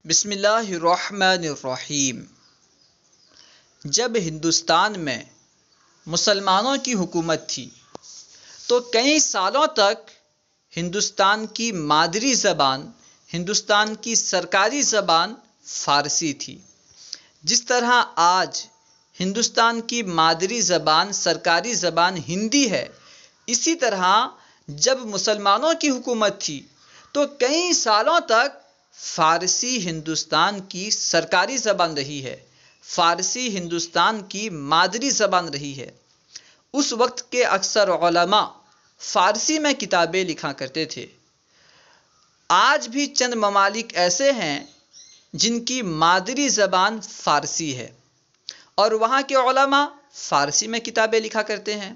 بسم اللہ الرحمن الرحیم۔ جب ہندوستان میں مسلمانوں کی حکومت تھی تو کئی سالوں تک ہندوستان کی مادری زبان، ہندوستان کی سرکاری زبان فارسی تھی۔ جس طرح آج ہندوستان کی مادری زبان، سرکاری زبان ہندی ہے، اسی طرح جب مسلمانوں کی حکومت تھی تو کئی سالوں تک فارسی ہندوستان کی سرکاری زبان رہی ہے، فارسی ہندوستان کی مادری زبان رہی ہے۔ اس وقت کے اکثر علماء فارسی میں کتابیں لکھا کرتے تھے۔ آج بھی چند ممالک ایسے ہیں جن کی مادری زبان فارسی ہے اور وہاں کے علماء فارسی میں کتابیں لکھا کرتے ہیں۔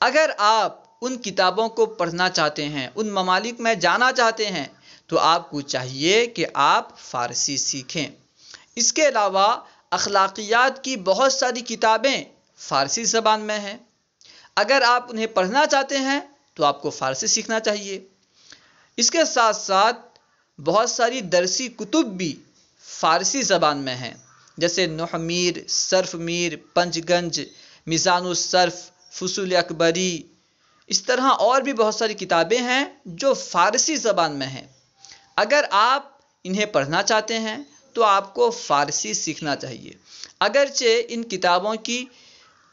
اگر آپ ان کتابوں کو پڑھنا چاہتے ہیں، ان ممالک میں جانا چاہتے ہیں، تو آپ کو چاہیے کہ آپ فارسی سیکھیں۔ اس کے علاوہ اخلاقیات کی بہت ساری کتابیں فارسی زبان میں ہیں۔ اگر آپ انہیں پڑھنا چاہتے ہیں تو آپ کو فارسی سیکھنا چاہیے۔ اس کے ساتھ ساتھ بہت ساری درسی کتب بھی فارسی زبان میں ہیں، جیسے نحو میر، صرف میر، پنج گنج، میزان الصرف، فصول اکبری۔ اس طرح اور بھی بہت ساری کتابیں ہیں جو فارسی زبان میں ہیں۔ اگر آپ انہیں پڑھنا چاہتے ہیں تو آپ کو فارسی سیکھنا چاہیے۔ اگرچہ ان کتابوں کی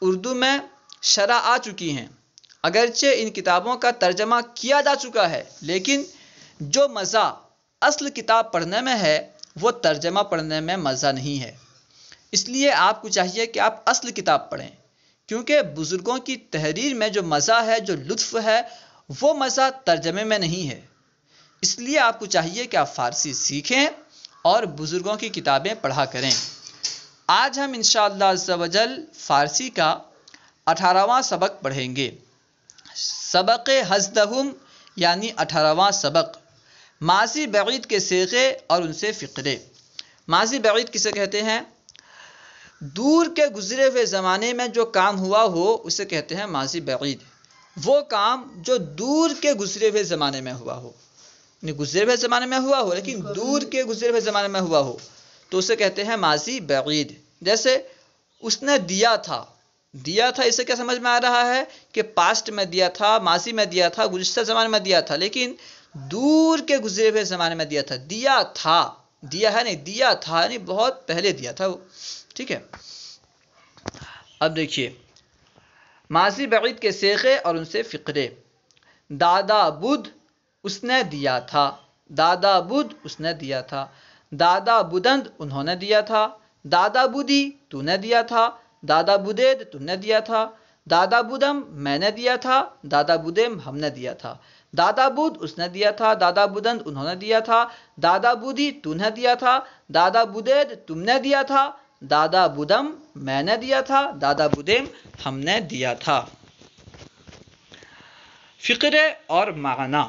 اردو میں شرح آ چکی ہیں، اگرچہ ان کتابوں کا ترجمہ کیا جا چکا ہے، لیکن جو مزہ اصل کتاب پڑھنے میں ہے وہ ترجمہ پڑھنے میں مزہ نہیں ہے۔ اس لیے آپ کو چاہیے کہ آپ اصل کتاب پڑھیں، کیونکہ بزرگوں کی تحریر میں جو مزہ ہے، جو لطف ہے، وہ مزہ ترجمے میں نہیں ہے۔ اس لیے آپ کو چاہیے کہ آپ فارسی سیکھیں اور بزرگوں کی کتابیں پڑھا کریں۔ آج ہم انشاءاللہ عز و جل فارسی کا 18واں سبق پڑھیں گے۔ سبق حزدہم یعنی 18واں سبق، ماضی بعید کے صیغے اور ان سے فقرے۔ ماضی بعید کسے کہتے ہیں؟ دور کے گزرے ہوئے زمانے میں جو کام ہوا ہو اسے کہتے ہیں ماضی بعید۔ وہ کام جو دور کے گزرے ہوئے زمانے میں ہوا ہو، گزرے ہوئے زمانے میں ہوا ہو لیکن دور کے گزرے ہوئے زمانے میں ہوا ہو تو اسے کہتے ہیں ماضی بعید۔ جیسے اس نے دیا تھا، دیا تھا، اسے کیا سمجھ میں آ رہا ہے کہ پاسٹ میں دیا تھا، ماضی میں دیا تھا، گزشتہ زمانے میں دیا تھا، لیکن دور کے گزرے ہوئے زمانے میں دیا تھا۔ دیا تھا، دیا ہے نہیں، دیا تھا یعنی بہت پہلے دیا تھا وہ، ٹھیک ہے۔ اب دیکھیے ماضی بعید کے صیغے اور ان سے فقرے۔ دادا بدھ اس نے دیا تھا، دادا بدھ اس نے دیا تھا، دادا بدند انہوں نے دیا تھا، دادا بدی تو نے دیا تھا، دادا بدید تم نے دیا تھا، دادا بدم میں نے دیا تھا، دادا بدم ہم نے دیا تھا، دادا بدھ اس نے دیا تھا، دادا بدند انہوں نے دیا تھا، دادا بدی تو نے دیا تھا، دادا بدید تم نے دیا تھا، دادا بدم میں نے دیا تھا، دادا بدم ہم نے دیا تھا۔ فقرے اور معنی۔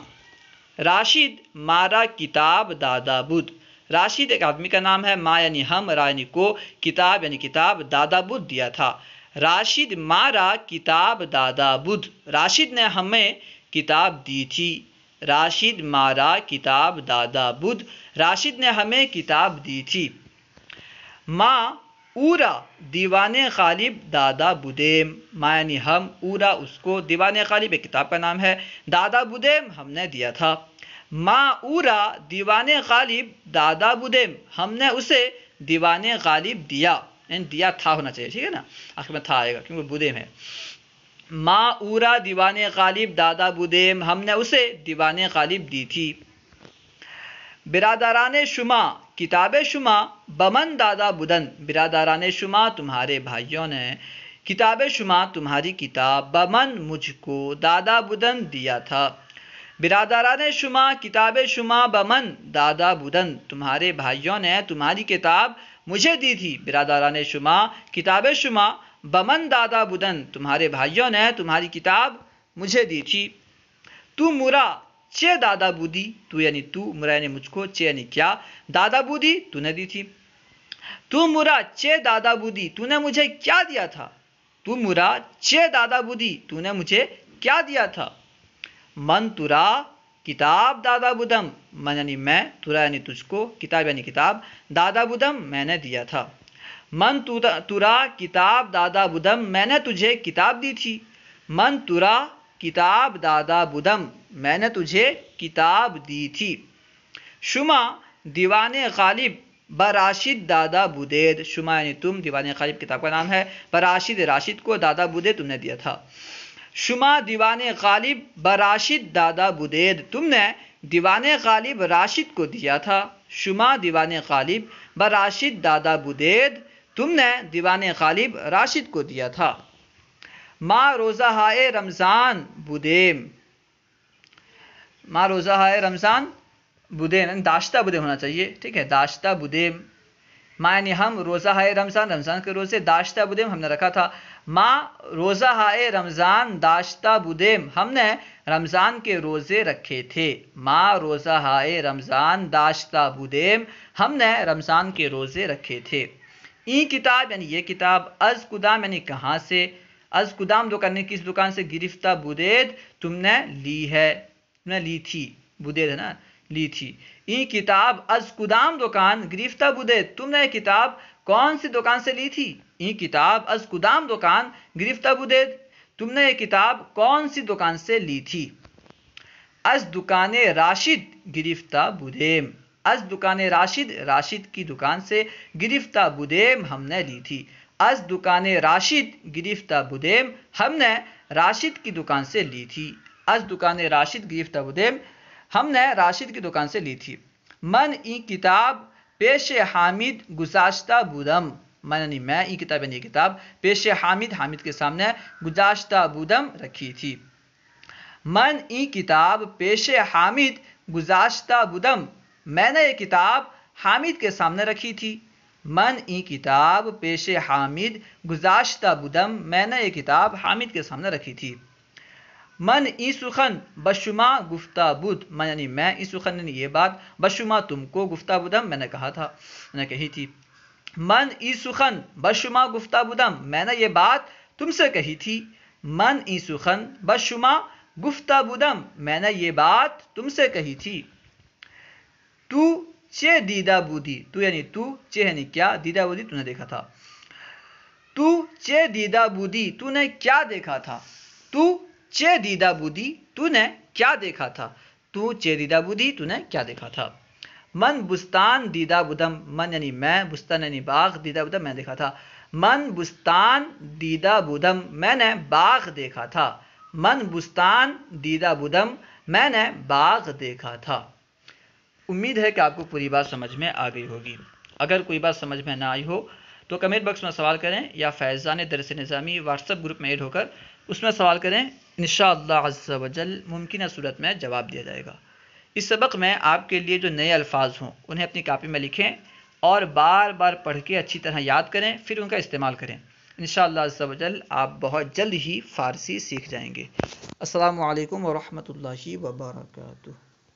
راشد مارا کتاب دادا بدھ۔ راشد ایک آدمی کا نام ہے، ما یعنی ہم، را یعنی کو، کتاب یعنی کتاب، دادا بدھ دیا تھا۔ راشد مارا کتاب دادا بدھ، راشد نے ہمیں کتاب دی تھی۔ راشد مارا کتاب دادا بدھ، راشد نے ہمیں کتاب دی تھی۔ ما اورا دیوان غالب دادا بدیم، ما یعنی ہم، اورا اس کو، دیوان غالب ایک کتاب کا نام ہے، دادا بدیم ہم نے دیا تھا۔ ما اورا دیوان غالب دادا بدیم، ہم نے اسے دیوان غالب دیا، یعنی دیا تھا ہونا چاہیے، ٹھیک ہے نا، آخر میں تھا آئے گا کیونکہ بدیم ہے۔ ما اورا دیوان غالب دادا بدیم، ہم نے اسے دیوان غالب دی تھی۔ برادران شما کتاب شما بمن دادا بدن، برادران شما تمہارے بھائیوں نے کتاب شما تمہاری کتاب بمن مجھ کو دادا بدن دیا تھا۔ برادران شما کتاب شما بمن دادا بدن، تمہارے بھائیوں نے تمہاری کتاب مجھے دی تھی۔ برادران شما کتاب شما بمن دادا بدن، تمہارے بھائیوں نے تمہاری کتاب مجھے دی تھی۔ تو مرا چے دادا بودی، تو یعنی تو، مرا یعنی مجھ کو، چے یعنی کیا، دادا بودی تو نے دی تھی۔ تو مرا چے دادا بودی، تو نے مجھے کیا دیا تھا۔ تو مرا چے دادا بودی، تو نے مجھے کیا دیا تھا۔ من ترا کتاب دادا بدم، من یعنی میں، ترا یعنی تجھ کو، کتاب یعنی کتاب، دادا بدم میں نے دیا تھا۔ من ترا کتاب دادا بدم، میں نے تجھے کتاب دی تھی۔ من ترا کتاب دادا بدم، میں نے تجھے کتاب دی تھی۔ شما دیوان غالب براشد دادا بودید، شما یعنی تم، دیوان غالب کتاب کا نام ہے، براشد راشد کو، دادا بودید تم نے دیا تھا۔ شما دیوان غالب براشد دادا بودید، تم نے دیوان غالب راشد کو دیا تھا۔ شما دیوان غالب براشد دادا بودید، تم نے دیوان غالب راشد کو دیا تھا۔ ما روزہ ہائے رمضان بودیم، ما روزہ ہائے رمضان بودیم، داشتہ بودیم ہونا چاہیے، ٹھیک ہے، داشتہ بودیم، ما یعنی ہم، روزہ ہائے رمضان، رمضان کے روزے، داشتہ بودیم ہم نے رکھا تھا۔ ما روزہ ہائے رمضان داشتہ بودیم، ہم نے رمضان کے روزے رکھے تھے۔ ما روزہ ہائے رمضان داشتہ بودیم، ہم نے رمضان کے روزے رکھے تھے۔ این کتاب یعنی یہ کتاب، از کدام یعنی کہاں سے، از کدام دکان نے کس دکان سے، گرفتہ بودید تم نے لی ہے، تم نے لی تھی، بودید ہے نا، لی تھی۔ این کتاب از کدام دکان، گرفتہ بودید تم نے کتاب کون سی دکان سے لی تھی۔ این کتاب از کدام دکان، گرفتہ بودید تم نے یہ کتاب کون سی دکان سے لی تھی۔ از دکان راشد گرفتہ بودیم، از دکان راشد، راشد کی دکان سے، گرفتہ بودیم ہم نے لی تھی۔ از دکان راشد گرفتہ بودیم، ہم نے راشد کی دکان سے لی تھی۔ از دکان راشد گرفتہ بودیم، ہم نے راشد کی دکان سے لی تھی۔ من این کتاب پیش حامد گذاشتہ بودم، من یعنی میں، این کتاب یعنی یہ کتاب، پیش حامد، حامد کے سامنے، گذاشتہ بودم رکھی تھی۔ من این کتاب پیش حامد گذاشتہ بودم، میں نے یہ کتاب حامد کے سامنے رکھی تھی۔ من این کتاب پیش حامد گذاشتہ بودم، میں نے یہ کتاب حامد کے سامنے رکھی تھی۔ من این سخن بشما گفتہ بود، من یعنی میں، این سخن یعنی یہ بات، بشما تم کو، گفتہ بودم میں نے کہا تھا، میں نے کہی تھی۔ من این سخن بشما گفتہ بودم، میں نے یہ بات تم سے کہی تھی۔ من این سخن بشما گفتہ بودم، میں نے یہ بات تم سے کہی تھی۔ تو چے دیدہ بودی، تو یعنی تو، چے یعنی کیا، دیدہ بودی تو نے دیکھا تھا۔ تو چے دیدہ بودی، تو نے کیا دیکھا تھا۔ تو چے دیدہ بودی، تو نے کیا دیکھا تھا۔ تو چے دیدہ بودی، تو نے کیا دیکھا تھا۔ من بستان دیدہ بودم، من یعنی میں، بستان یعنی باغ، دیدہ بودم میں دیکھا تھا۔ من بستان دیدہ بودم، میں نے باغ دیکھا تھا۔ من بستان دیدہ بودم، میں نے باغ دیکھا تھا۔ امید ہے کہ آپ کو پوری بات سمجھ میں آ گئی ہوگی۔ اگر کوئی بات سمجھ میں نہ آئی ہو تو کمنٹ باکس میں سوال کریں، یا فیضان درس نظامی واٹس ایپ گروپ میں ایڈ ہو کر اس میں سوال کریں، انشاءاللہ عز و جل ممکنہ صورت میں جواب دیا جائے گا۔ اس سبق میں آپ کے لیے جو نئے الفاظ ہوں انہیں اپنی کاپی میں لکھیں اور بار بار پڑھ کے اچھی طرح یاد کریں، پھر ان کا استعمال کریں۔ انشاءاللہ عز و جل آپ بہت جلد ہی فارسی سیکھ جائیں گے۔ السلام علیکم ورحمۃ اللہ وبرکاتہ۔